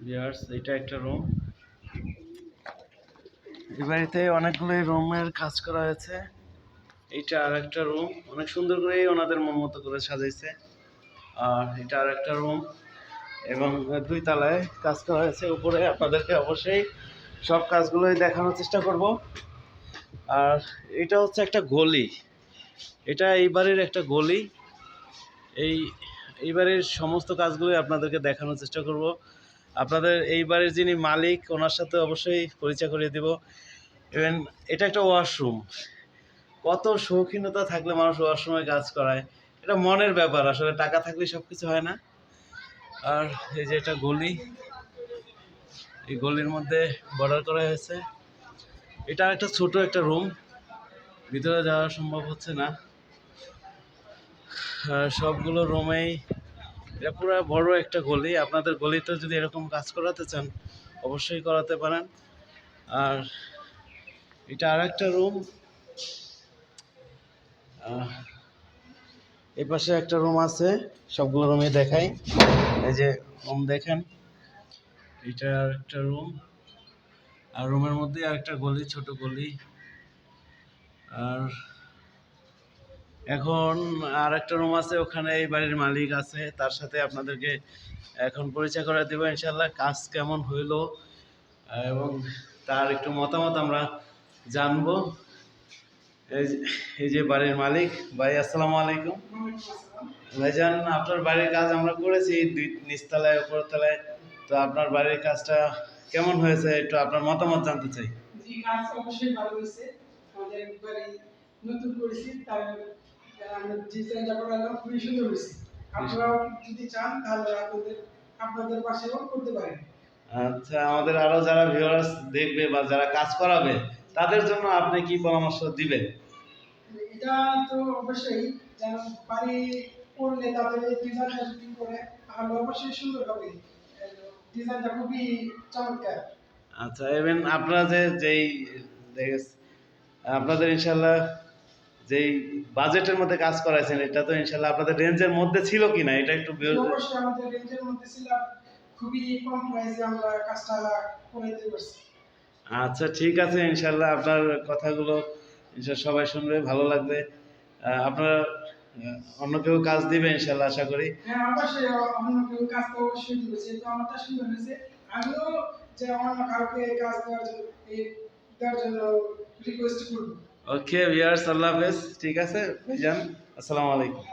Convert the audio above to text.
Viewers, এটা একটা room. এই বাড়িতে অনেকগুলো রুমের কাজ করা হয়েছে। এটা আর একটা রুম, অনেক সুন্দর করে ওনাদের মন মতো করে সাজাইছে। আর এটা আর একটা রুম এবং 2 তলায় কাজ করা হয়েছে। উপরে আপনাদেরকে অবশ্যই সব কাজগুলোই দেখানোর চেষ্টা করব। আর এটা হচ্ছে একটা গলি, এটা এই বাড়ির একটা গলি। এই বাড়ির সমস্ত কাজগুলোই আপনাদেরকে দেখানোর চেষ্টা করব। আপনাদের এই বাড়ির যিনি মালিক, ওনার সাথে অবশ্যই পরিচয় করিয়ে দেব। ইভেন এটা একটা ওয়াশরুম। কত শৌখিনতা থাকলে মানুষ ওয়াশরুমে কাজ করায়, এটা মনের ব্যাপার। আসলে টাকা থাকলে সব কিছু হয় না। আর এই যে এটা গলি, এই গলির মধ্যে বর্ডার করা হয়েছে। এটা একটা ছোট একটা রুম, ভিতরে যাওয়া সম্ভব হচ্ছে না। সবগুলো রুমেই এটা পুরো বড় একটা গলি। আপনাদের গলিতে যদি এরকম কাজ করাতে চান অবশ্যই করাতে পারেন। আর এটা আর একটা রুম, এই পাশে একটা রুম আছে। সবগুলো রুমে দেখাই। এই যে রুম দেখেন, এটা আর একটা রুম। আর রুমের মধ্যে আর একটা গলি, ছোট গলি। আর এখন আর একটা রুম আছে, ওখানে এই বাড়ির মালিক আছে, তার সাথে আপনাদেরকে এখন পরিচয় করে দেবো ইনশাল্লাহ। কাজ কেমন হইলো এবং তার একটু মতামত আমরা জানবো। এই যে বাড়ির মালিক ভাই, আসসালামু আলাইকুম। ভাইজান, আপনার বাড়ির কাজ আমরা করেছি নিচতলায় উপরতলায়, তো আপনার বাড়ির কাজটা কেমন হয়েছে একটু আপনার মতামত জানতে চাই। জি, কাজ অবশ্যই ভালো হয়েছে। আমাদের বাড়ি নতুন করেছি, তাই আমরা ডিজাইনটা করালাম, খুবই সুন্দর হয়েছে। আপনারা যদি চান তাহলে আপনাদের পাশেও করতে পারেন। আচ্ছা, আমাদের আরো যারা ভিউয়ার্স দেখবে বা যারা কাজ করাবে তাদের জন্য আপনি কি পরামর্শ দিবেন? এটা তো অবশ্যই যেন বাড়ি করলে তাদের এই ডিজাইনটা যদি করে তাহলে অবশ্যই সুন্দর হবে। ডিজাইনটা খুবই চমৎকার। আচ্ছা, ইভেন আপনারা যেই আপনাদের ইনশাল্লাহ যেই বাজেটের মধ্যে কাজ করাইছেন, এটা তো ইনশাল্লাহ আপনাদের রেঞ্জের মধ্যে ছিল কিনা এটা একটু অবশ্যই আমাদের রেঞ্জের মধ্যে ছিল, খুবই কম প্রাইসে আমরা কাজটা করাইতে পারছি। আচ্ছা, ঠিক আছে। ইনশাল্লাহ আপনার কথাগুলো ইনশাল্লাহ সবাই শুনবে, ভালো লাগবে। আপনারা অন্য কেউ কাজ দিবে ইনশাল্লাহ, আশা করি। হ্যাঁ, অবশ্যই অন্য কেউ কাজ তো অবশ্যই দিবে, যেহেতু আমারটা সুন্দর হয়েছে। আমিও যে অন্য কাউকে কাজ দেওয়ার জন্য রিকোয়েস্ট করবো। ওকে ভিউয়ার্স, আল্লাহ হাফেজ। ঠিক আছে ভাইজান, আসসালামু আলাইকুম।